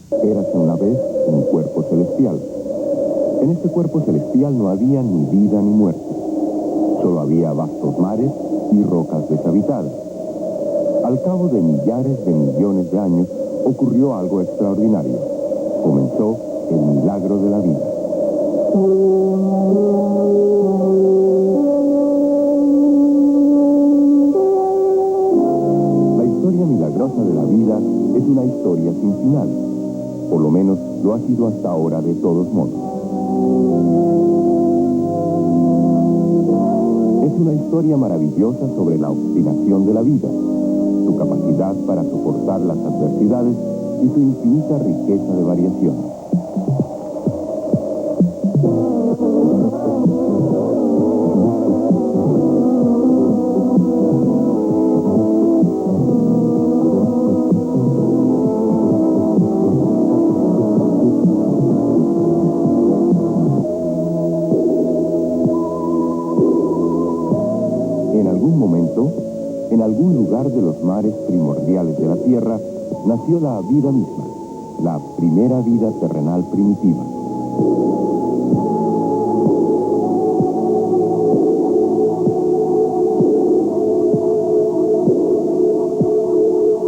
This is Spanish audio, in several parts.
Érase una vez un cuerpo celestial. En este cuerpo celestial no había ni vida ni muerte. Solo había vastos mares y rocas deshabitadas. Al cabo de millares de millones de años, ocurrió algo extraordinario. Comenzó el milagro de la vida. La historia milagrosa de la vida es una historia sin final. Por lo menos lo ha sido hasta ahora de todos modos. Es una historia maravillosa sobre la obstinación de la vida, su capacidad para soportar las adversidades y su infinita riqueza de variaciones. En algún lugar de los mares primordiales de la Tierra, nació la vida misma, la primera vida terrenal primitiva.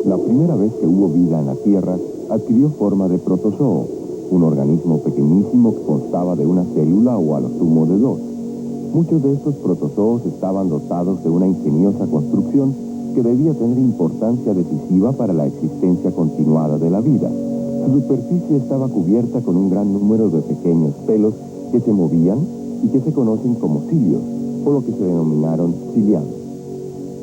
La primera vez que hubo vida en la Tierra, adquirió forma de protozoo, un organismo pequeñísimo que constaba de una célula o a lo sumo de dos. Muchos de estos protozoos estaban dotados de una ingeniosa construcción que debía tener importancia decisiva para la existencia continuada de la vida. Su superficie estaba cubierta con un gran número de pequeños pelos que se movían y que se conocen como cilios, por lo que se denominaron ciliados.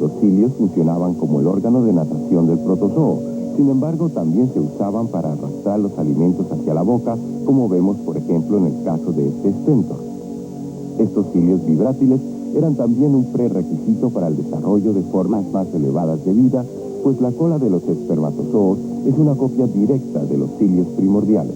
Los cilios funcionaban como el órgano de natación del protozoo. Sin embargo, también se usaban para arrastrar los alimentos hacia la boca, como vemos, por ejemplo, en el caso de este stentor. Estos cilios vibrátiles eran también un prerequisito para el desarrollo de formas más elevadas de vida, pues la cola de los espermatozoos es una copia directa de los cilios primordiales.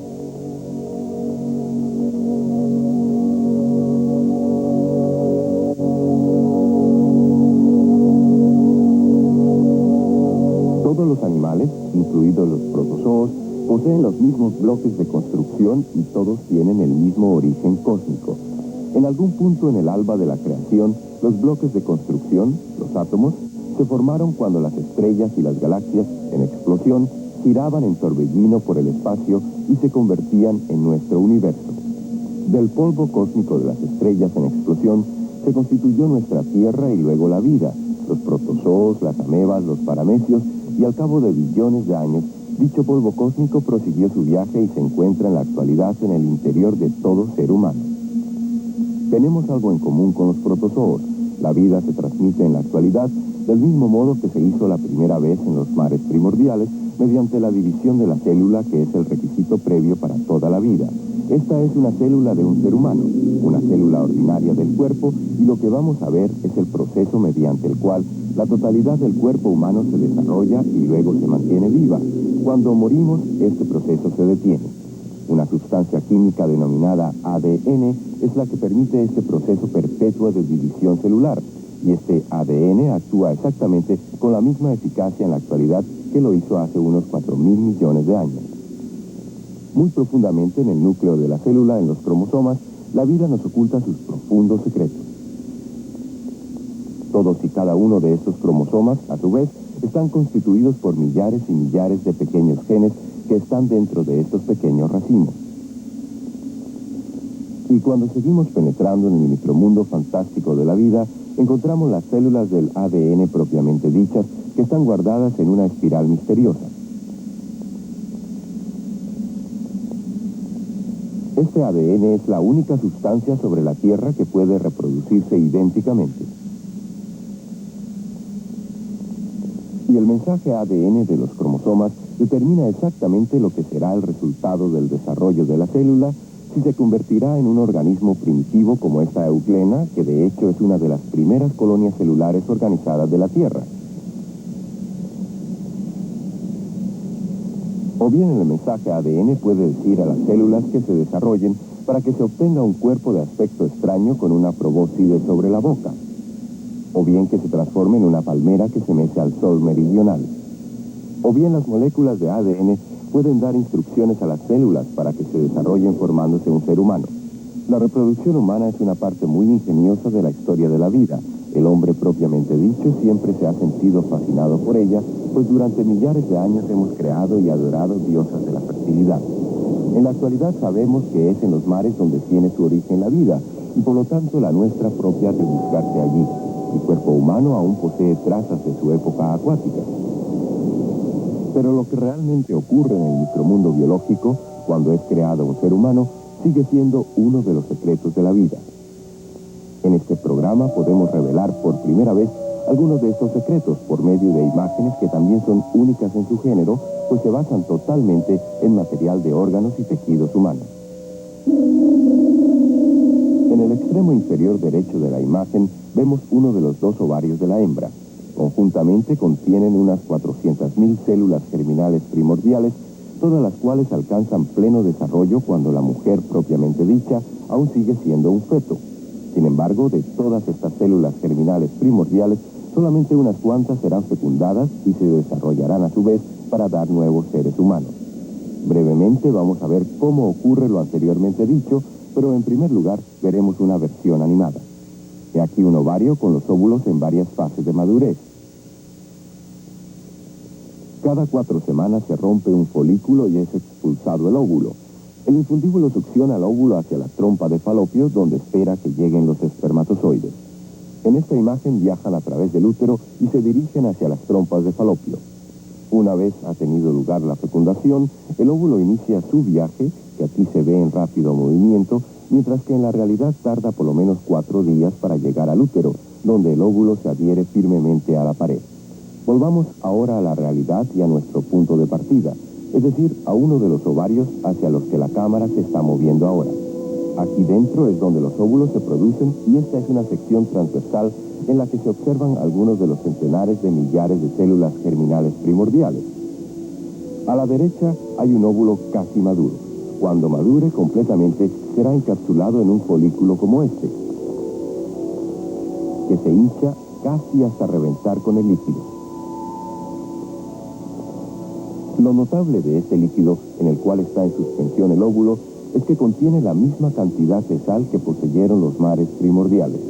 Todos los animales, incluidos los protozoos, poseen los mismos bloques de construcción y todos tienen el mismo origen cósmico. En algún punto en el alba de la creación, los bloques de construcción, los átomos, se formaron cuando las estrellas y las galaxias, en explosión, giraban en torbellino por el espacio y se convertían en nuestro universo. Del polvo cósmico de las estrellas en explosión, se constituyó nuestra Tierra y luego la vida, los protozoos, las amebas, los paramecios, y al cabo de billones de años, dicho polvo cósmico prosiguió su viaje y se encuentra en la actualidad en el interior de todo ser humano. Tenemos algo en común con los protozoos. La vida se transmite en la actualidad del mismo modo que se hizo la primera vez en los mares primordiales, mediante la división de la célula, que es el requisito previo para toda la vida. Esta es una célula de un ser humano, una célula ordinaria del cuerpo, y lo que vamos a ver es el proceso mediante el cual la totalidad del cuerpo humano se desarrolla y luego se mantiene viva. Cuando morimos, este proceso se detiene. Una sustancia química denominada ADN es la que permite este proceso perpetuo de división celular, y este ADN actúa exactamente con la misma eficacia en la actualidad que lo hizo hace unos 4.000 millones de años. Muy profundamente en el núcleo de la célula, en los cromosomas, la vida nos oculta sus profundos secretos. Todos y cada uno de estos cromosomas, a su vez, están constituidos por millares y millares de pequeños genes que están dentro de estos pequeños racimos. Y cuando seguimos penetrando en el micromundo fantástico de la vida, encontramos las células del ADN propiamente dichas, que están guardadas en una espiral misteriosa. Este ADN es la única sustancia sobre la Tierra que puede reproducirse idénticamente. Y el mensaje ADN de los cromosomas determina exactamente lo que será el resultado del desarrollo de la célula, si se convertirá en un organismo primitivo como esta euglena, que de hecho es una de las primeras colonias celulares organizadas de la Tierra. O bien el mensaje ADN puede decir a las células que se desarrollen para que se obtenga un cuerpo de aspecto extraño con una probóscide sobre la boca. O bien que se transforme en una palmera que se mece al sol meridional. O bien las moléculas de ADN pueden dar instrucciones a las células para que se desarrollen formándose un ser humano. La reproducción humana es una parte muy ingeniosa de la historia de la vida. El hombre propiamente dicho siempre se ha sentido fascinado por ella, pues durante millares de años hemos creado y adorado diosas de la fertilidad. En la actualidad sabemos que es en los mares donde tiene su origen la vida, y por lo tanto la nuestra propia de buscarse allí. El cuerpo humano aún posee trazas de su época acuática. Pero lo que realmente ocurre en el micromundo biológico, cuando es creado un ser humano, sigue siendo uno de los secretos de la vida. En este programa podemos revelar por primera vez algunos de estos secretos por medio de imágenes que también son únicas en su género, pues se basan totalmente en material de órganos y tejidos humanos. En el extremo inferior derecho de la imagen vemos uno de los dos ovarios de la hembra. Conjuntamente contienen unas 400.000 células germinales primordiales, todas las cuales alcanzan pleno desarrollo cuando la mujer propiamente dicha aún sigue siendo un feto. Sin embargo, de todas estas células germinales primordiales, solamente unas cuantas serán fecundadas y se desarrollarán a su vez para dar nuevos seres humanos. Brevemente vamos a ver cómo ocurre lo anteriormente dicho, pero en primer lugar veremos una versión animada. He aquí un ovario con los óvulos en varias fases de madurez. Cada 4 semanas se rompe un folículo y es expulsado el óvulo. El infundíbulo succiona el óvulo hacia la trompa de Falopio, donde espera que lleguen los espermatozoides. En esta imagen viajan a través del útero y se dirigen hacia las trompas de Falopio. Una vez ha tenido lugar la fecundación, el óvulo inicia su viaje, que aquí se ve en rápido movimiento, mientras que en la realidad tarda por lo menos 4 días para llegar al útero, donde el óvulo se adhiere firmemente a la pared. Volvamos ahora a la realidad y a nuestro punto de partida, es decir, a uno de los ovarios hacia los que la cámara se está moviendo ahora. Aquí dentro es donde los óvulos se producen y esta es una sección transversal en la que se observan algunos de los centenares de millares de células germinales primordiales. A la derecha hay un óvulo casi maduro. Cuando madure completamente será encapsulado en un folículo como este, que se hincha casi hasta reventar con el líquido. Lo notable de este líquido, en el cual está en suspensión el óvulo, es que contiene la misma cantidad de sal que poseyeron los mares primordiales.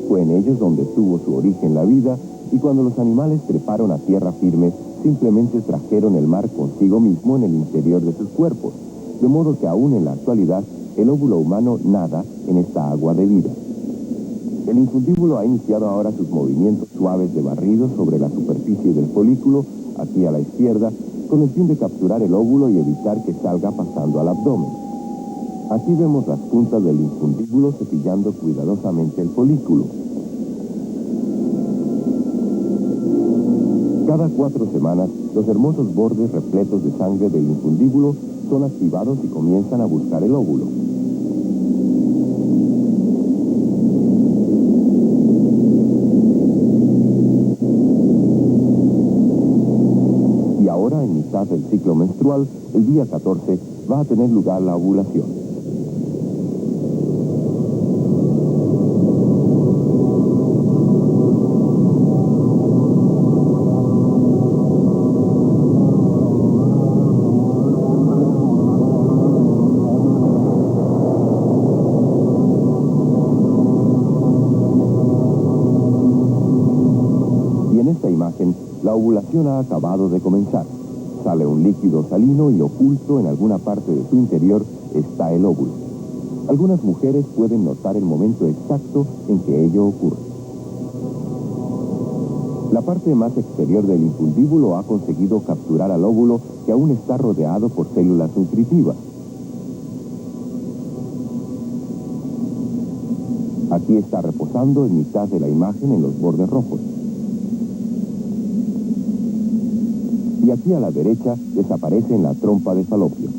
Fue en ellos donde tuvo su origen la vida, y cuando los animales treparon a tierra firme, simplemente trajeron el mar consigo mismo en el interior de sus cuerpos, de modo que aún en la actualidad el óvulo humano nada en esta agua de vida. El infundíbulo ha iniciado ahora sus movimientos suaves de barrido sobre la superficie del folículo, aquí a la izquierda, con el fin de capturar el óvulo y evitar que salga pasando al abdomen. Aquí vemos las puntas del infundíbulo cepillando cuidadosamente el folículo. Cada 4 semanas, los hermosos bordes repletos de sangre del infundíbulo son activados y comienzan a buscar el óvulo. Y ahora, en mitad del ciclo menstrual, el día 14, va a tener lugar la ovulación. La ovulación ha acabado de comenzar. Sale un líquido salino y oculto en alguna parte de su interior está el óvulo. Algunas mujeres pueden notar el momento exacto en que ello ocurre. La parte más exterior del infundíbulo ha conseguido capturar al óvulo, que aún está rodeado por células nutritivas. Aquí está reposando en mitad de la imagen en los bordes rojos. Y aquí a la derecha desaparece en la trompa de Falopio.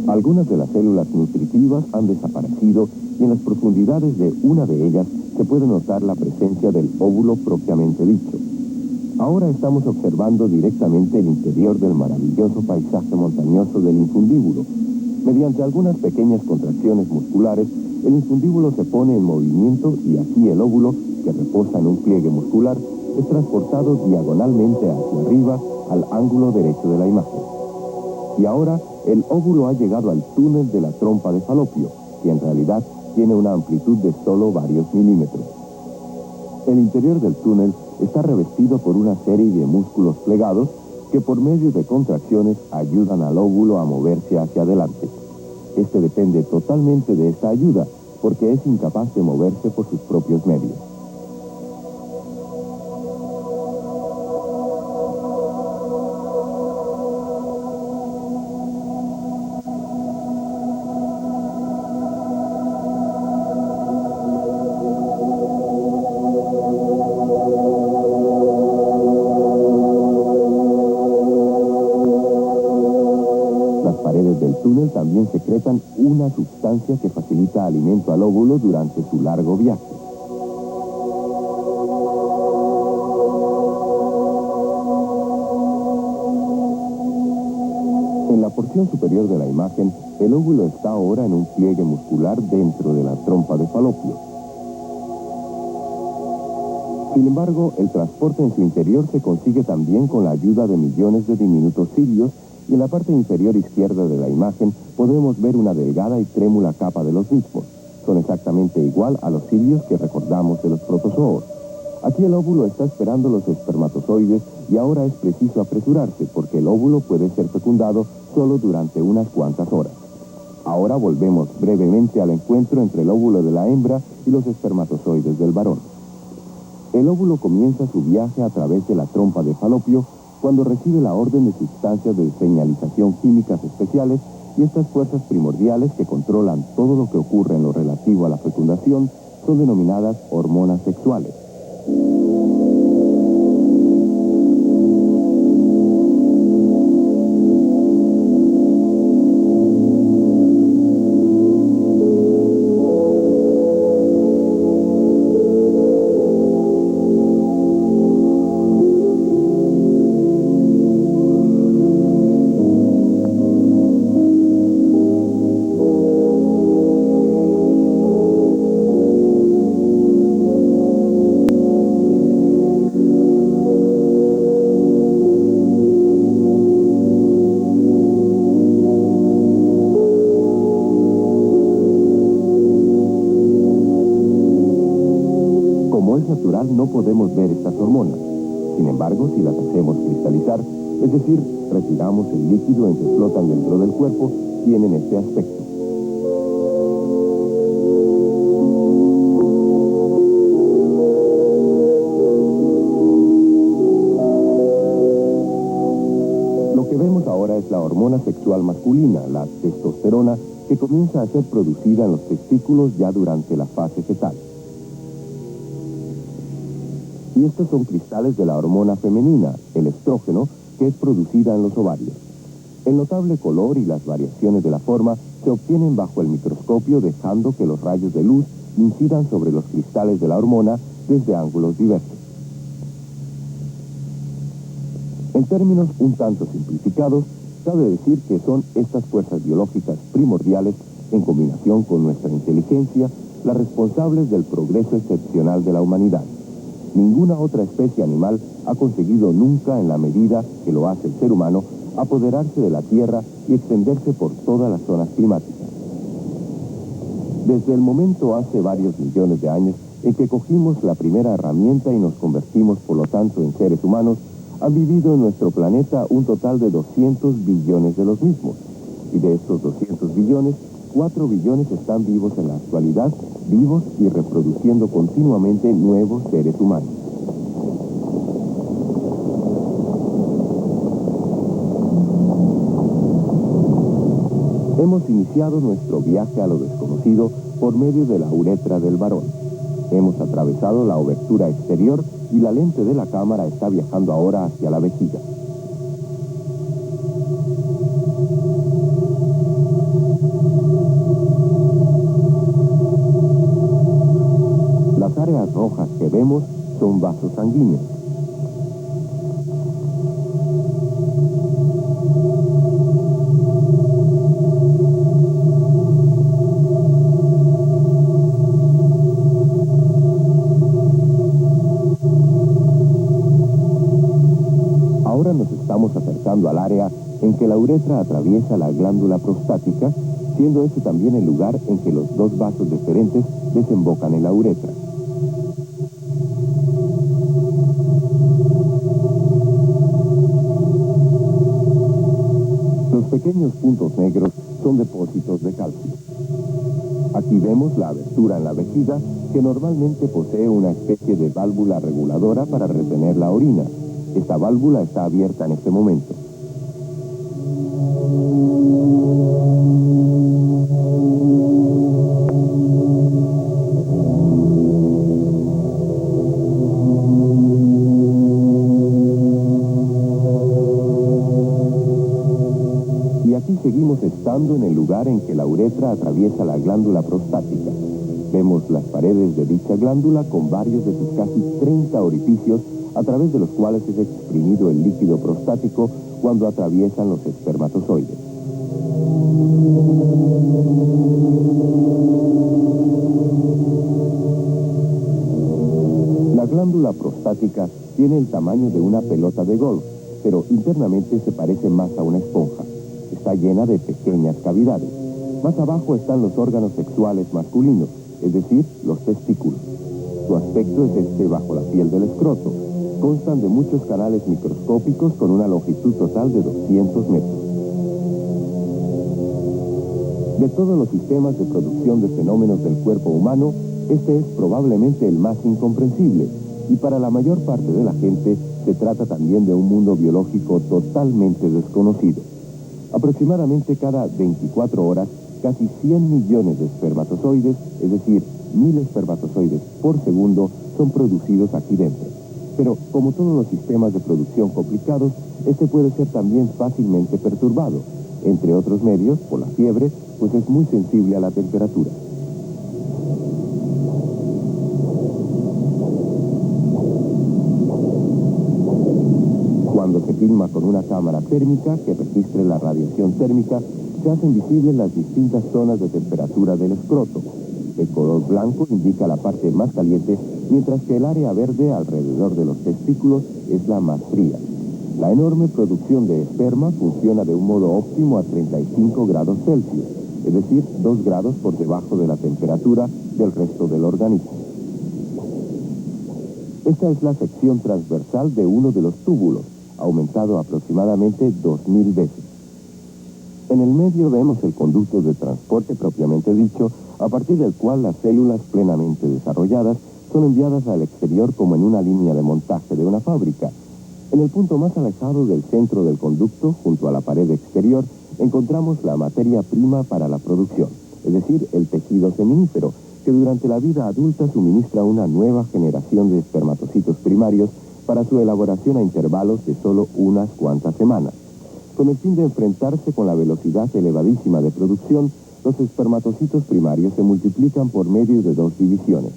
Algunas de las células nutritivas han desaparecido y en las profundidades de una de ellas se puede notar la presencia del óvulo propiamente dicho. Ahora estamos observando directamente el interior del maravilloso paisaje montañoso del infundíbulo. Mediante algunas pequeñas contracciones musculares, el infundíbulo se pone en movimiento y aquí el óvulo, que reposa en un pliegue muscular, es transportado diagonalmente hacia arriba al ángulo derecho de la imagen. Y ahora el óvulo ha llegado al túnel de la trompa de Falopio, que en realidad tiene una amplitud de solo varios milímetros. El interior del túnel está revestido por una serie de músculos plegados que por medio de contracciones ayudan al óvulo a moverse hacia adelante. Este depende totalmente de esta ayuda, porque es incapaz de moverse por sus propios medios. Del túnel también secretan una sustancia que facilita alimento al óvulo durante su largo viaje. En la porción superior de la imagen, el óvulo está ahora en un pliegue muscular dentro de la trompa de Falopio. Sin embargo, el transporte en su interior se consigue también con la ayuda de millones de diminutos cilios, y en la parte inferior izquierda de la imagen podemos ver una delgada y trémula capa de los mismos. Son exactamente igual a los cilios que recordamos de los protozoos. Aquí el óvulo está esperando los espermatozoides y ahora es preciso apresurarse porque el óvulo puede ser fecundado solo durante unas cuantas horas. Ahora volvemos brevemente al encuentro entre el óvulo de la hembra y los espermatozoides del varón. El óvulo comienza su viaje a través de la trompa de Falopio cuando recibe la orden de sustancias de señalización químicas especiales, y estas fuerzas primordiales que controlan todo lo que ocurre en lo relativo a la fecundación son denominadas hormonas sexuales. No podemos ver estas hormonas. Sin embargo, si las hacemos cristalizar, es decir, retiramos el líquido en que flotan dentro del cuerpo, tienen este aspecto. Lo que vemos ahora es la hormona sexual masculina, la testosterona, que comienza a ser producida en los testículos ya durante la fase fetal. Y estos son cristales de la hormona femenina, el estrógeno, que es producida en los ovarios. El notable color y las variaciones de la forma se obtienen bajo el microscopio, dejando que los rayos de luz incidan sobre los cristales de la hormona desde ángulos diversos. En términos un tanto simplificados, cabe decir que son estas fuerzas biológicas primordiales, en combinación con nuestra inteligencia, las responsables del progreso excepcional de la humanidad. Ninguna otra especie animal ha conseguido nunca, en la medida que lo hace el ser humano, apoderarse de la Tierra y extenderse por todas las zonas climáticas. Desde el momento hace varios millones de años en que cogimos la primera herramienta y nos convertimos, por lo tanto, en seres humanos, han vivido en nuestro planeta un total de 200 billones de los mismos. Y de estos 200 billones, 4 billones están vivos en la actualidad, vivos y reproduciendo continuamente nuevos seres humanos. Hemos iniciado nuestro viaje a lo desconocido por medio de la uretra del varón. Hemos atravesado la obertura exterior y la lente de la cámara está viajando ahora hacia la vejiga. Las áreas rojas que vemos son vasos sanguíneos. Ahora nos estamos acercando al área en que la uretra atraviesa la glándula prostática, siendo este también el lugar en que los dos vasos deferentes desembocan en la uretra. Los pequeños puntos negros son depósitos de calcio. Aquí vemos la abertura en la vejiga, que normalmente posee una especie de válvula reguladora para retener la orina. Esta válvula está abierta en este momento. Y aquí seguimos estando en el lugar en que la uretra atraviesa la glándula prostática. Vemos las paredes de dicha glándula con varios de sus casi 30 orificios a través de los cuales es exprimido el líquido prostático cuando atraviesan los espermatozoides. La glándula prostática tiene el tamaño de una pelota de golf, pero internamente se parece más a una esponja. Está llena de pequeñas cavidades. Más abajo están los órganos sexuales masculinos, es decir, los testículos. Su aspecto es este bajo la piel del escroto. Constan de muchos canales microscópicos con una longitud total de 200 metros. De todos los sistemas de producción de fenómenos del cuerpo humano, este es probablemente el más incomprensible, y para la mayor parte de la gente se trata también de un mundo biológico totalmente desconocido. Aproximadamente cada 24 horas, casi 100 millones de espermatozoides, es decir, 1000 espermatozoides por segundo, son producidos aquí dentro. Pero, como todos los sistemas de producción complicados, este puede ser también fácilmente perturbado, entre otros medios, por la fiebre, pues es muy sensible a la temperatura. Cuando se filma con una cámara térmica que registre la radiación térmica, se hacen visibles las distintas zonas de temperatura del escroto. El color blanco indica la parte más caliente, mientras que el área verde alrededor de los testículos es la más fría. La enorme producción de esperma funciona de un modo óptimo a 35 grados Celsius, es decir, 2 grados por debajo de la temperatura del resto del organismo. Esta es la sección transversal de uno de los túbulos, aumentado aproximadamente 2000 veces. En el medio vemos el conducto de transporte propiamente dicho, a partir del cual las células plenamente desarrolladas son enviadas al exterior como en una línea de montaje de una fábrica. En el punto más alejado del centro del conducto, junto a la pared exterior, encontramos la materia prima para la producción, es decir, el tejido seminífero, que durante la vida adulta suministra una nueva generación de espermatocitos primarios para su elaboración a intervalos de solo unas cuantas semanas. Con el fin de enfrentarse con la velocidad elevadísima de producción, los espermatocitos primarios se multiplican por medio de 2 divisiones.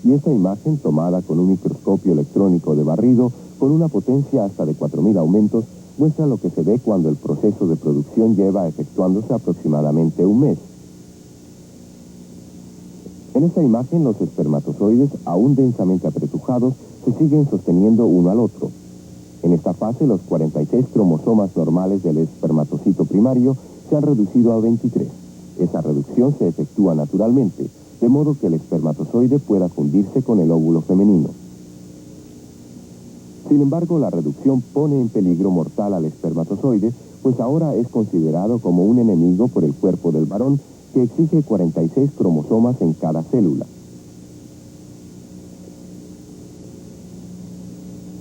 Y esta imagen, tomada con un microscopio electrónico de barrido, con una potencia hasta de 4000 aumentos, muestra lo que se ve cuando el proceso de producción lleva efectuándose aproximadamente un mes. En esta imagen, los espermatozoides, aún densamente apretujados, se siguen sosteniendo uno al otro. En esta fase, los 46 cromosomas normales del espermatocito primario se han reducido a 23. Esa reducción se efectúa naturalmente, de modo que el espermatozoide pueda fundirse con el óvulo femenino. Sin embargo, la reducción pone en peligro mortal al espermatozoide, pues ahora es considerado como un enemigo por el cuerpo del varón, que exige 46 cromosomas en cada célula.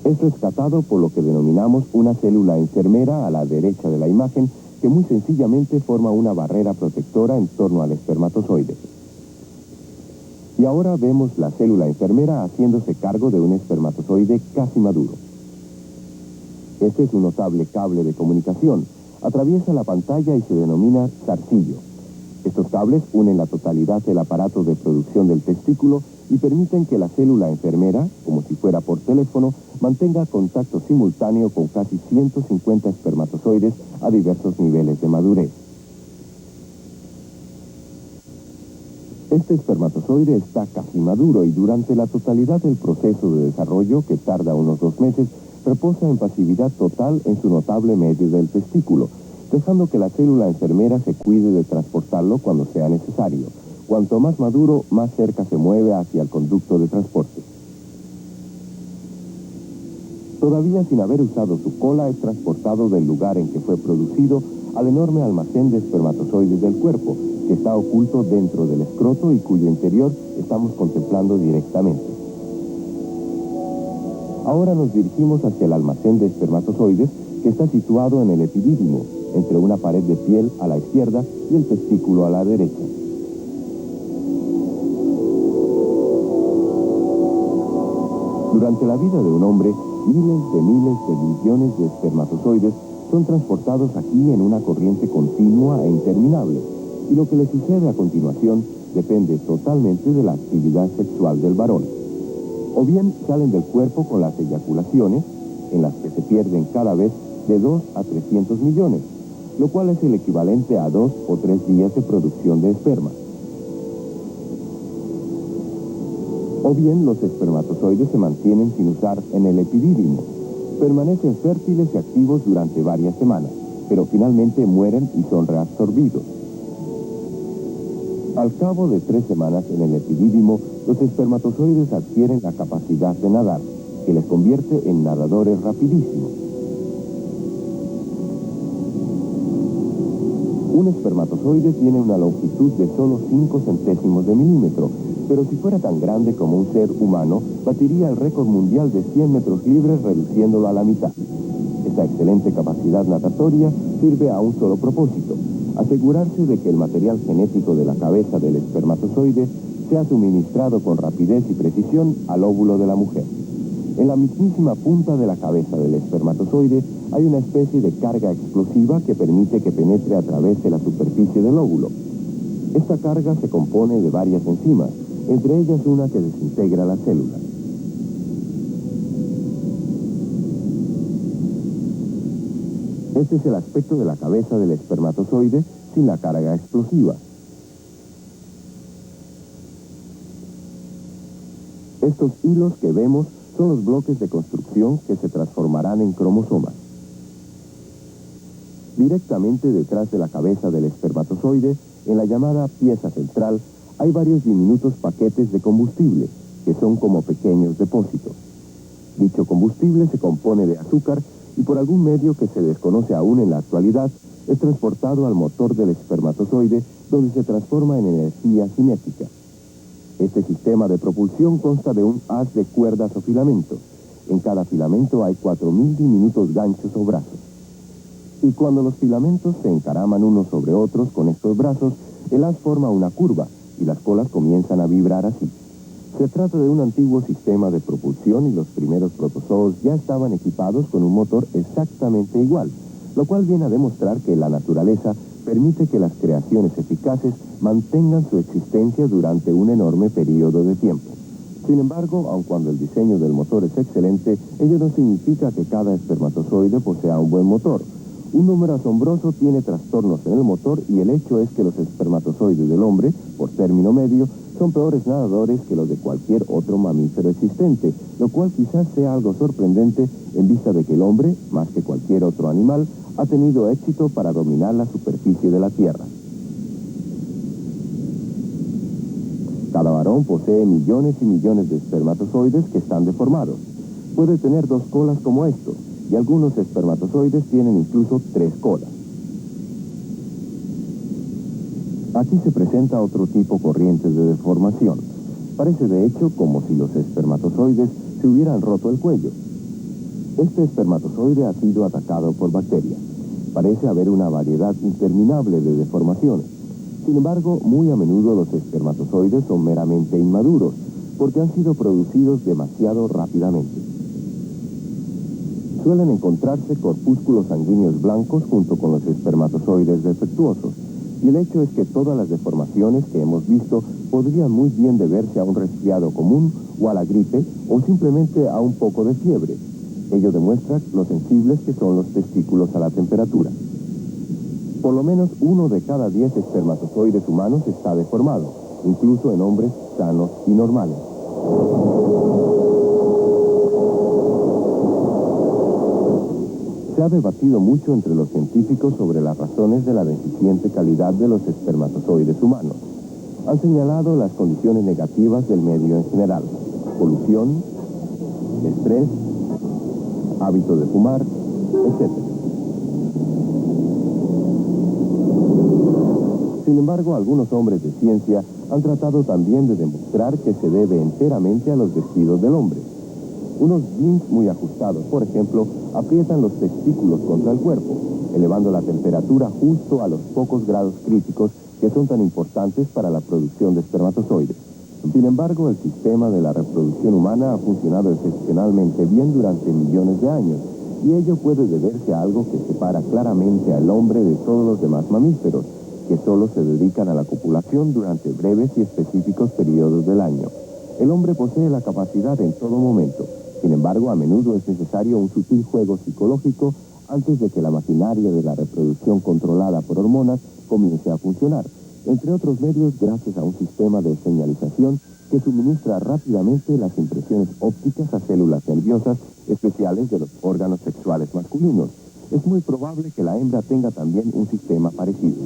Es rescatado por lo que denominamos una célula enfermera a la derecha de la imagen, que muy sencillamente forma una barrera protectora en torno al espermatozoide. Y ahora vemos la célula enfermera haciéndose cargo de un espermatozoide casi maduro. Este es un notable cable de comunicación. Atraviesa la pantalla y se denomina zarcillo. Estos cables unen la totalidad del aparato de producción del testículo y permiten que la célula enfermera, como si fuera por teléfono, mantenga contacto simultáneo con casi 150 espermatozoides a diversos niveles de madurez. Este espermatozoide está casi maduro y durante la totalidad del proceso de desarrollo, que tarda unos 2 meses, reposa en pasividad total en su notable medio del testículo, dejando que la célula enfermera se cuide de transportarlo cuando sea necesario. Cuanto más maduro, más cerca se mueve hacia el conducto de transporte. Todavía sin haber usado su cola, es transportado del lugar en que fue producido al enorme almacén de espermatozoides del cuerpo, que está oculto dentro del escroto y cuyo interior estamos contemplando directamente. Ahora nos dirigimos hacia el almacén de espermatozoides, que está situado en el epidídimo, entre una pared de piel a la izquierda y el testículo a la derecha. Durante la vida de un hombre, miles de millones de espermatozoides son transportados aquí en una corriente continua e interminable, y lo que le sucede a continuación depende totalmente de la actividad sexual del varón. O bien salen del cuerpo con las eyaculaciones, en las que se pierden cada vez de 2 a 300 millones, lo cual es el equivalente a 2 o 3 días de producción de esperma. O bien los espermatozoides se mantienen sin usar en el epidídimo, permanecen fértiles y activos durante varias semanas, pero finalmente mueren y son reabsorbidos. Al cabo de 3 semanas en el epidídimo, los espermatozoides adquieren la capacidad de nadar, que les convierte en nadadores rapidísimos. Un espermatozoide tiene una longitud de solo 5 centésimos de milímetro, pero si fuera tan grande como un ser humano, batiría el récord mundial de 100 metros libres reduciéndolo a la mitad. Esta excelente capacidad natatoria sirve a un solo propósito: asegurarse de que el material genético de la cabeza del espermatozoide sea suministrado con rapidez y precisión al óvulo de la mujer. En la mismísima punta de la cabeza del espermatozoide hay una especie de carga explosiva que permite que penetre a través de la superficie del óvulo. Esta carga se compone de varias enzimas, entre ellas una que desintegra la célula. Este es el aspecto de la cabeza del espermatozoide sin la carga explosiva. Estos hilos que vemos son los bloques de construcción que se transformarán en cromosomas. Directamente detrás de la cabeza del espermatozoide, en la llamada pieza central, hay varios diminutos paquetes de combustible, que son como pequeños depósitos. Dicho combustible se compone de azúcar y por algún medio que se desconoce aún en la actualidad, es transportado al motor del espermatozoide, donde se transforma en energía cinética. Este sistema de propulsión consta de un haz de cuerdas o filamentos. En cada filamento hay 4.000 diminutos ganchos o brazos. Y cuando los filamentos se encaraman unos sobre otros con estos brazos, el haz forma una curva y las colas comienzan a vibrar así. Se trata de un antiguo sistema de propulsión y los primeros protozoos ya estaban equipados con un motor exactamente igual, lo cual viene a demostrar que la naturaleza permite que las creaciones eficaces mantengan su existencia durante un enorme periodo de tiempo. Sin embargo, aun cuando el diseño del motor es excelente, ello no significa que cada espermatozoide posea un buen motor. Un número asombroso tiene trastornos en el motor y el hecho es que los espermatozoides del hombre, por término medio, son peores nadadores que los de cualquier otro mamífero existente, lo cual quizás sea algo sorprendente en vista de que el hombre, más que cualquier otro animal, ha tenido éxito para dominar la superficie de la Tierra. Cada varón posee millones y millones de espermatozoides que están deformados. Puede tener 2 colas como estos, y algunos espermatozoides tienen incluso 3 colas. Aquí se presenta otro tipo corriente de deformación. Parece de hecho como si los espermatozoides se hubieran roto el cuello. Este espermatozoide ha sido atacado por bacterias. Parece haber una variedad interminable de deformaciones. Sin embargo, muy a menudo los espermatozoides son meramente inmaduros, porque han sido producidos demasiado rápidamente. Suelen encontrarse corpúsculos sanguíneos blancos junto con los espermatozoides defectuosos, y el hecho es que todas las deformaciones que hemos visto podrían muy bien deberse a un resfriado común o a la gripe o simplemente a un poco de fiebre. Ello demuestra lo sensibles que son los testículos a la temperatura. Por lo menos 1 de cada 10 espermatozoides humanos está deformado, incluso en hombres sanos y normales. Se ha debatido mucho entre los científicos sobre las razones de la deficiente calidad de los espermatozoides humanos. Han señalado las condiciones negativas del medio en general: polución, estrés, hábito de fumar, etc. Sin embargo, algunos hombres de ciencia han tratado también de demostrar que se debe enteramente a los vestidos del hombre. Unos jeans muy ajustados, por ejemplo, aprietan los testículos contra el cuerpo, elevando la temperatura justo a los pocos grados críticos que son tan importantes para la producción de espermatozoides. Sin embargo, el sistema de la reproducción humana ha funcionado excepcionalmente bien durante millones de años, y ello puede deberse a algo que separa claramente al hombre de todos los demás mamíferos, que solo se dedican a la copulación durante breves y específicos periodos del año. El hombre posee la capacidad en todo momento. Sin embargo, a menudo es necesario un sutil juego psicológico antes de que la maquinaria de la reproducción controlada por hormonas comience a funcionar, entre otros medios gracias a un sistema de señalización que suministra rápidamente las impresiones ópticas a células nerviosas especiales de los órganos sexuales masculinos. Es muy probable que la hembra tenga también un sistema parecido.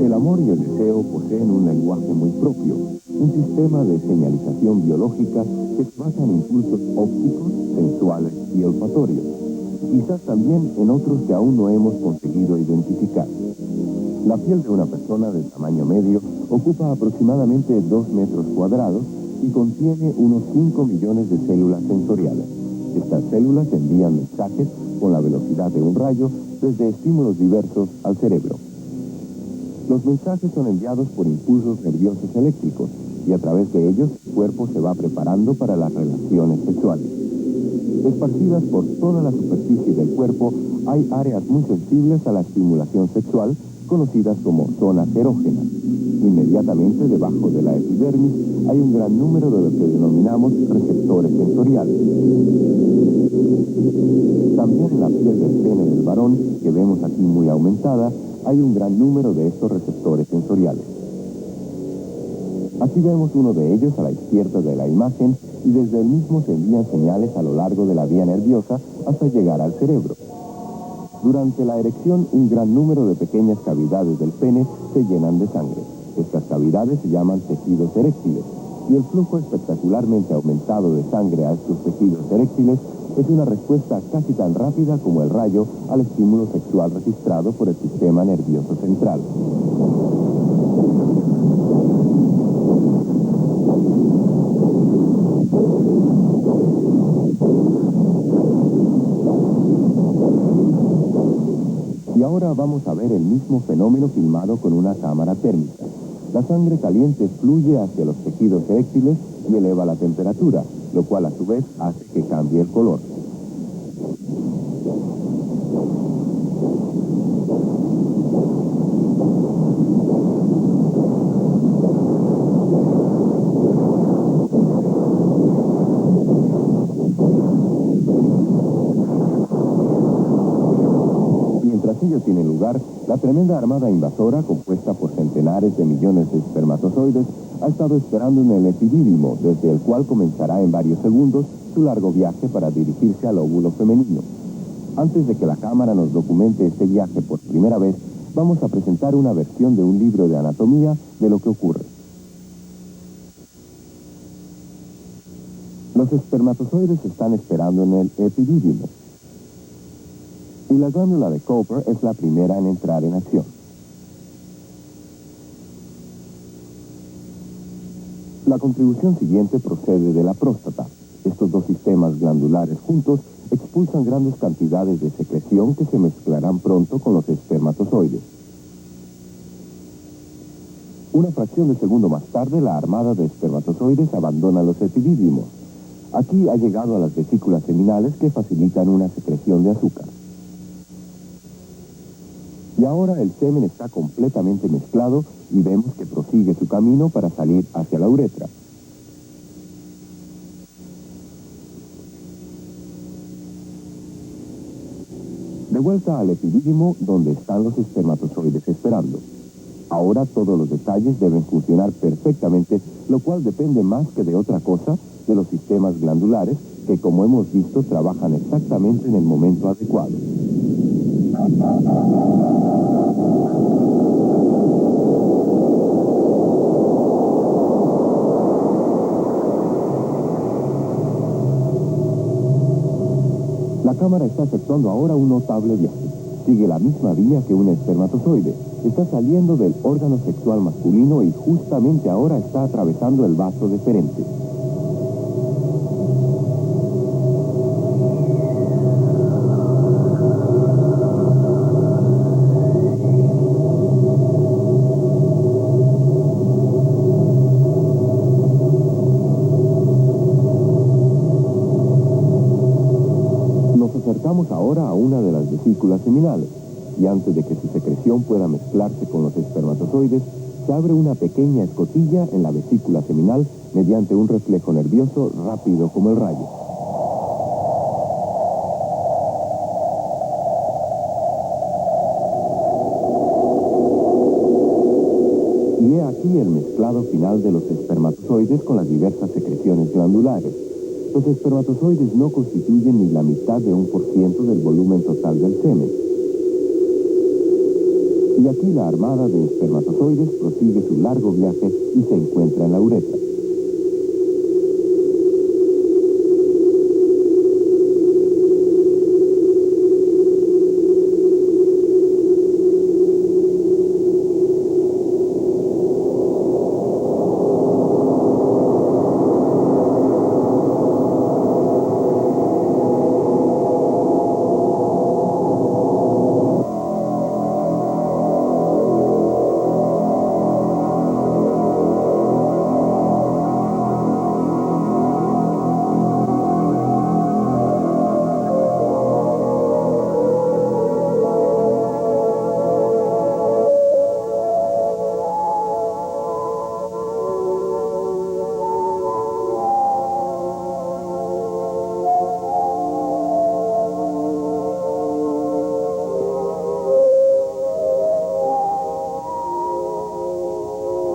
El amor y el deseo poseen un lenguaje muy propio, un sistema de señalización biológica que se basa en impulsos ópticos, sensuales y olfatorios, quizás también en otros que aún no hemos conseguido identificar. La piel de una persona de tamaño medio ocupa aproximadamente 2 metros cuadrados y contiene unos 5 millones de células sensoriales. Estas células envían mensajes con la velocidad de un rayo desde estímulos diversos al cerebro. Los mensajes son enviados por impulsos nerviosos eléctricos y a través de ellos el cuerpo se va preparando para las relaciones sexuales. Esparcidas por toda la superficie del cuerpo hay áreas muy sensibles a la estimulación sexual, conocidas como zonas erógenas. Inmediatamente debajo de la epidermis hay un gran número de lo que denominamos receptores sensoriales. También en la piel del pene del varón, que vemos aquí muy aumentada, hay un gran número de estos receptores sensoriales. Aquí vemos uno de ellos a la izquierda de la imagen y desde el mismo se envían señales a lo largo de la vía nerviosa hasta llegar al cerebro. Durante la erección, un gran número de pequeñas cavidades del pene se llenan de sangre. Estas cavidades se llaman tejidos eréctiles, y el flujo espectacularmente aumentado de sangre a estos tejidos eréctiles es una respuesta casi tan rápida como el rayo al estímulo sexual registrado por el sistema nervioso central. Y ahora vamos a ver el mismo fenómeno filmado con una cámara térmica. La sangre caliente fluye hacia los tejidos eréctiles y eleva la temperatura, lo cual a su vez hace que cambie el color. Mientras ello tiene lugar, la tremenda armada invasora, compuesta por centenares de millones de espermatozoides, ha estado esperando en el epidídimo, desde el cual comenzará en varios segundos su largo viaje para dirigirse al óvulo femenino. Antes de que la cámara nos documente este viaje por primera vez, vamos a presentar una versión de un libro de anatomía de lo que ocurre. Los espermatozoides están esperando en el epidídimo. Y la glándula de Cooper es la primera en entrar en acción. La contribución siguiente procede de la próstata. Estos dos sistemas glandulares juntos expulsan grandes cantidades de secreción que se mezclarán pronto con los espermatozoides. Una fracción de segundo más tarde, la armada de espermatozoides abandona los epidídimos. Aquí ha llegado a las vesículas seminales que facilitan una secreción de azúcar. Y ahora el semen está completamente mezclado y vemos que prosigue su camino para salir hacia la uretra. De vuelta al epidídimo, donde están los espermatozoides esperando. Ahora todos los detalles deben funcionar perfectamente, lo cual depende más que de otra cosa de los sistemas glandulares, que como hemos visto trabajan exactamente en el momento adecuado. La cámara está efectuando ahora un notable viaje. Sigue la misma vía que un espermatozoide. Está saliendo del órgano sexual masculino y justamente ahora está atravesando el vaso deferente. Nos acercamos ahora a una de las vesículas seminales, y antes de que su secreción pueda mezclarse con los espermatozoides, se abre una pequeña escotilla en la vesícula seminal mediante un reflejo nervioso rápido como el rayo. Y he aquí el mezclado final de los espermatozoides con las diversas secreciones glandulares. Los espermatozoides no constituyen ni la mitad de 1% del volumen total del semen. Y aquí la armada de espermatozoides prosigue su largo viaje y se encuentra en la uretra.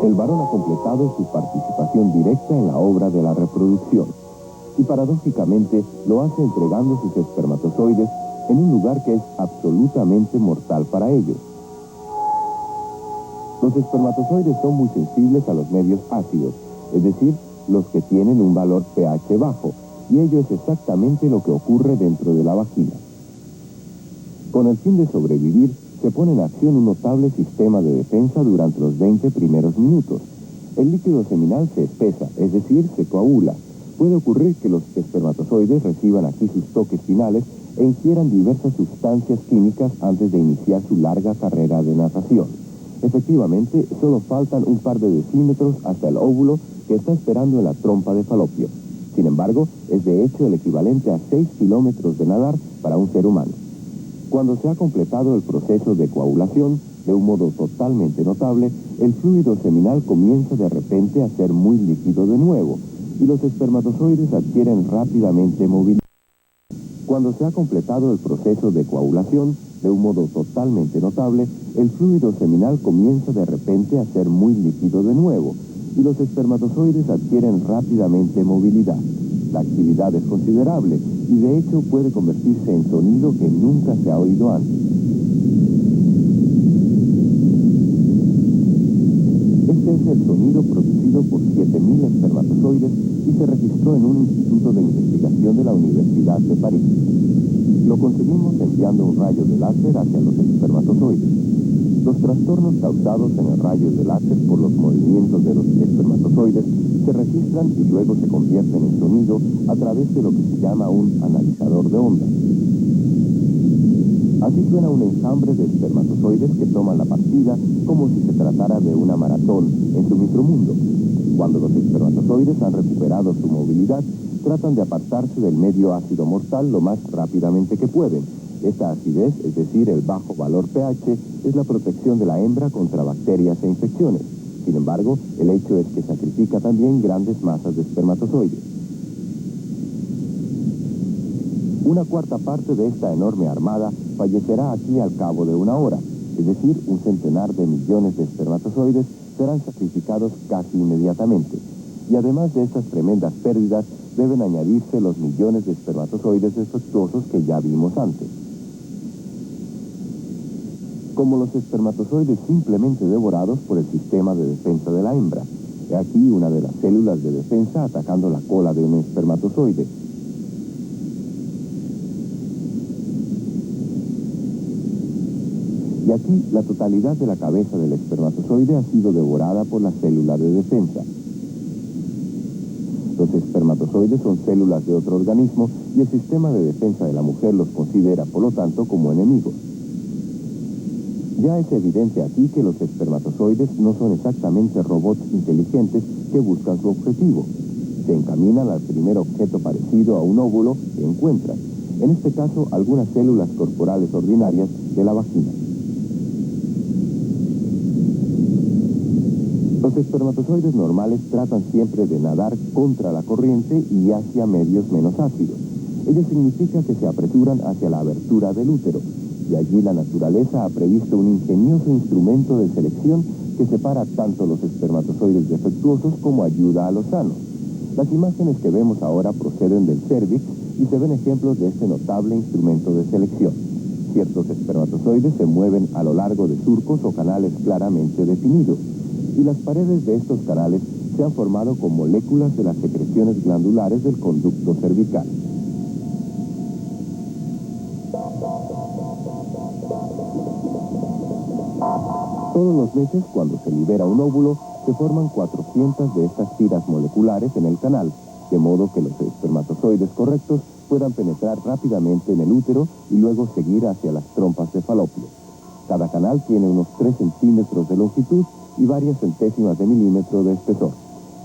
El varón ha completado su participación directa en la obra de la reproducción y paradójicamente lo hace entregando sus espermatozoides en un lugar que es absolutamente mortal para ellos. Los espermatozoides son muy sensibles a los medios ácidos, es decir, los que tienen un valor pH bajo, y ello es exactamente lo que ocurre dentro de la vagina. Con el fin de sobrevivir, se pone en acción un notable sistema de defensa durante los 20 primeros minutos. El líquido seminal se espesa, es decir, se coagula. Puede ocurrir que los espermatozoides reciban aquí sus toques finales e ingieran diversas sustancias químicas antes de iniciar su larga carrera de natación. Efectivamente, solo faltan un par de decímetros hasta el óvulo que está esperando en la trompa de Falopio. Sin embargo, es de hecho el equivalente a 6 kilómetros de nadar para un ser humano. Cuando se ha completado el proceso de coagulación, de un modo totalmente notable, el fluido seminal comienza de repente a ser muy líquido de nuevo, y los espermatozoides adquieren rápidamente movilidad. Cuando se ha completado el proceso de coagulación, de un modo totalmente notable, el fluido seminal comienza de repente a ser muy líquido de nuevo, y los espermatozoides adquieren rápidamente movilidad. La actividad es considerable, y de hecho puede convertirse en sonido que nunca se ha oído antes. Este es el sonido producido por 7.000 espermatozoides y se registró en un instituto de investigación de la Universidad de París. Lo conseguimos enviando un rayo de láser hacia los espermatozoides. Los trastornos causados en el rayo de láser por los movimientos de los espermatozoides se registran y luego se convierten en sonido a través de lo que se llama un analizador de ondas. Así suena un enjambre de espermatozoides que toman la partida como si se tratara de una maratón en su micromundo. Cuando los espermatozoides han recuperado su movilidad, tratan de apartarse del medio ácido mortal lo más rápidamente que pueden. Esta acidez, es decir, el bajo valor pH, es la protección de la hembra contra bacterias e infecciones. Sin embargo, el hecho es que sacrifica también grandes masas de espermatozoides. Una cuarta parte de esta enorme armada fallecerá aquí al cabo de una hora, es decir, 1 centenar de millones de espermatozoides serán sacrificados casi inmediatamente. Y además de estas tremendas pérdidas, deben añadirse los millones de espermatozoides defectuosos que ya vimos antes. Como los espermatozoides simplemente devorados por el sistema de defensa de la hembra. He aquí una de las células de defensa atacando la cola de un espermatozoide. Y aquí la totalidad de la cabeza del espermatozoide ha sido devorada por la célula de defensa. Los espermatozoides son células de otro organismo y el sistema de defensa de la mujer los considera, por lo tanto, como enemigos. Ya es evidente aquí que los espermatozoides no son exactamente robots inteligentes que buscan su objetivo. Se encaminan al primer objeto parecido a un óvulo que encuentran. En este caso, algunas células corporales ordinarias de la vagina. Los espermatozoides normales tratan siempre de nadar contra la corriente y hacia medios menos ácidos. Ello significa que se apresuran hacia la abertura del útero, y allí la naturaleza ha previsto un ingenioso instrumento de selección que separa tanto los espermatozoides defectuosos como ayuda a los sanos. Las imágenes que vemos ahora proceden del cérvix y se ven ejemplos de este notable instrumento de selección. Ciertos espermatozoides se mueven a lo largo de surcos o canales claramente definidos, y las paredes de estos canales se han formado con moléculas de las secreciones glandulares del conducto cervical. Todos los meses, cuando se libera un óvulo, se forman 400 de estas tiras moleculares en el canal, de modo que los espermatozoides correctos puedan penetrar rápidamente en el útero y luego seguir hacia las trompas de falopio. Cada canal tiene unos 3 centímetros de longitud y varias centésimas de milímetro de espesor.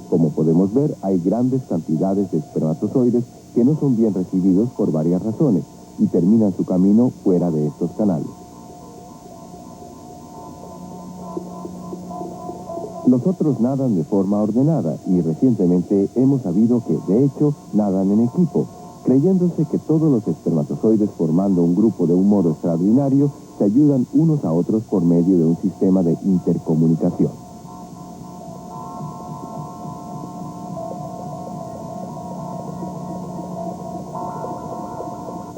Como podemos ver, hay grandes cantidades de espermatozoides que no son bien recibidos por varias razones y terminan su camino fuera de estos canales. Los otros nadan de forma ordenada y recientemente hemos sabido que, de hecho, nadan en equipo, creyéndose que todos los espermatozoides formando un grupo de un modo extraordinario se ayudan unos a otros por medio de un sistema de intercomunicación.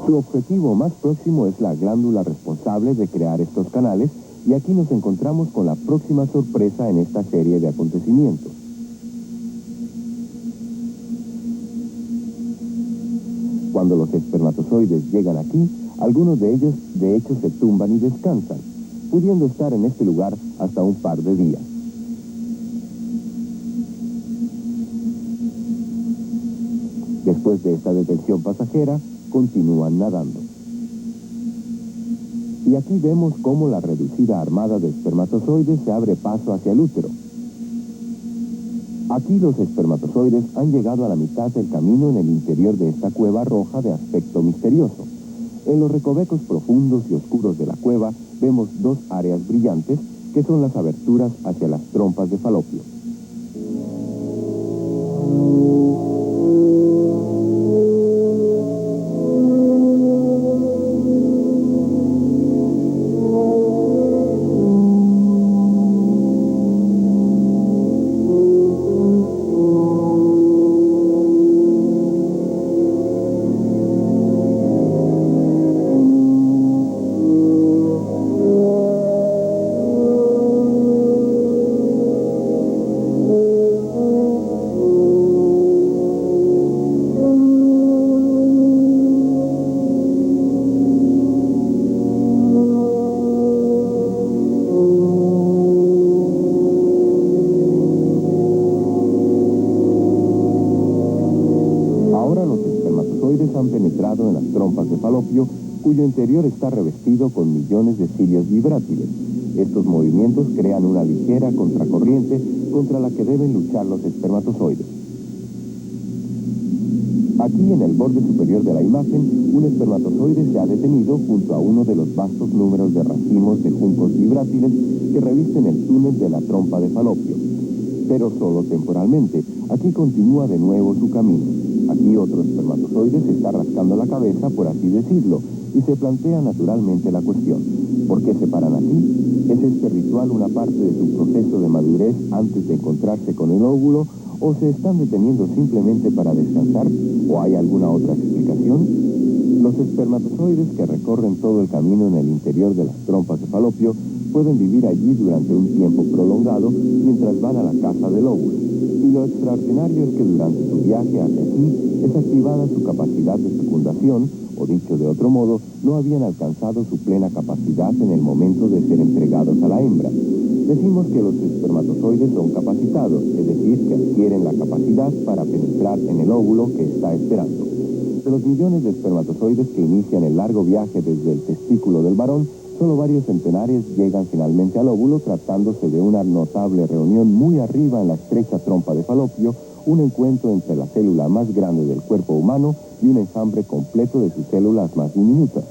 Su objetivo más próximo es la glándula responsable de crear estos canales, y aquí nos encontramos con la próxima sorpresa en esta serie de acontecimientos. Cuando los espermatozoides llegan aquí, algunos de ellos de hecho se tumban y descansan, pudiendo estar en este lugar hasta un par de días. Después de esta detención pasajera, continúan nadando. Y aquí vemos cómo la reducida armada de espermatozoides se abre paso hacia el útero. Aquí los espermatozoides han llegado a la mitad del camino en el interior de esta cueva roja de aspecto misterioso. En los recovecos profundos y oscuros de la cueva vemos 2 áreas brillantes que son las aberturas hacia las trompas de falopio. trompas de Falopio, cuyo interior está revestido con millones de cilios vibrátiles. Estos movimientos crean una ligera contracorriente contra la que deben luchar los espermatozoides. Aquí, en el borde superior de la imagen, un espermatozoide se ha detenido junto a uno de los vastos números de racimos de juncos vibrátiles que revisten el túnel de la trompa de Falopio. Pero solo temporalmente. Aquí continúa de nuevo su camino. Aquí otro espermatozoide se está rascando la cabeza, por así decirlo, y se plantea naturalmente la cuestión: ¿por qué se paran aquí? ¿Es este ritual una parte de su proceso de madurez antes de encontrarse con el óvulo, o se están deteniendo simplemente para descansar, o hay alguna otra explicación? Los espermatozoides que recorren todo el camino en el interior de las trompas de Falopio pueden vivir allí durante un tiempo prolongado mientras van a la caza del óvulo. Y lo extraordinario es que durante su viaje hacia aquí es activada su capacidad de fecundación, o dicho de otro modo, no habían alcanzado su plena capacidad en el momento de ser entregados a la hembra. Decimos que los espermatozoides son capacitados, es decir, que adquieren la capacidad para penetrar en el óvulo que está esperando. De los millones de espermatozoides que inician el largo viaje desde el testículo del varón, solo varios centenares llegan finalmente al óvulo, tratándose de una notable reunión muy arriba en la estrecha trompa de Falopio, un encuentro entre la célula más grande del cuerpo humano y un enjambre completo de sus células más diminutas.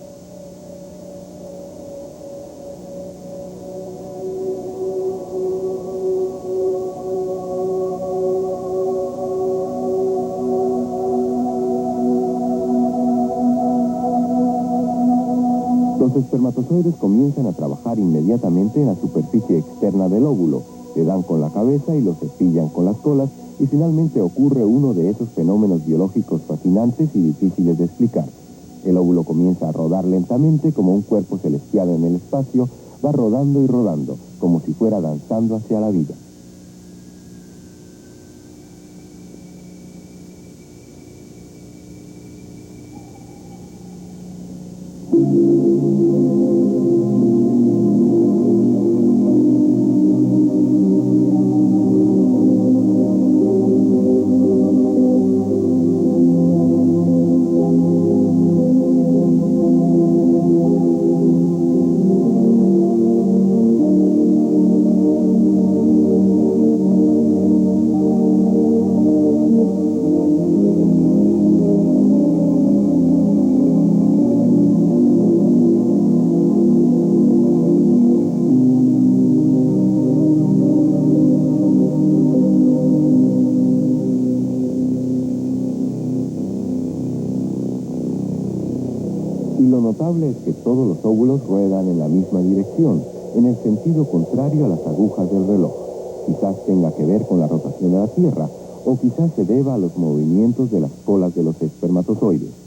Los espermatozoides comienzan a trabajar inmediatamente en la superficie externa del óvulo, le dan con la cabeza y lo cepillan con las colas, y finalmente ocurre uno de esos fenómenos biológicos fascinantes y difíciles de explicar. El óvulo comienza a rodar lentamente como un cuerpo celestial en el espacio, va rodando y rodando, como si fuera danzando hacia la vida. Y lo notable es que todos los óvulos ruedan en la misma dirección, en el sentido contrario a las agujas del reloj. Quizás tenga que ver con la rotación de la Tierra, o quizás se deba a los movimientos de las colas de los espermatozoides.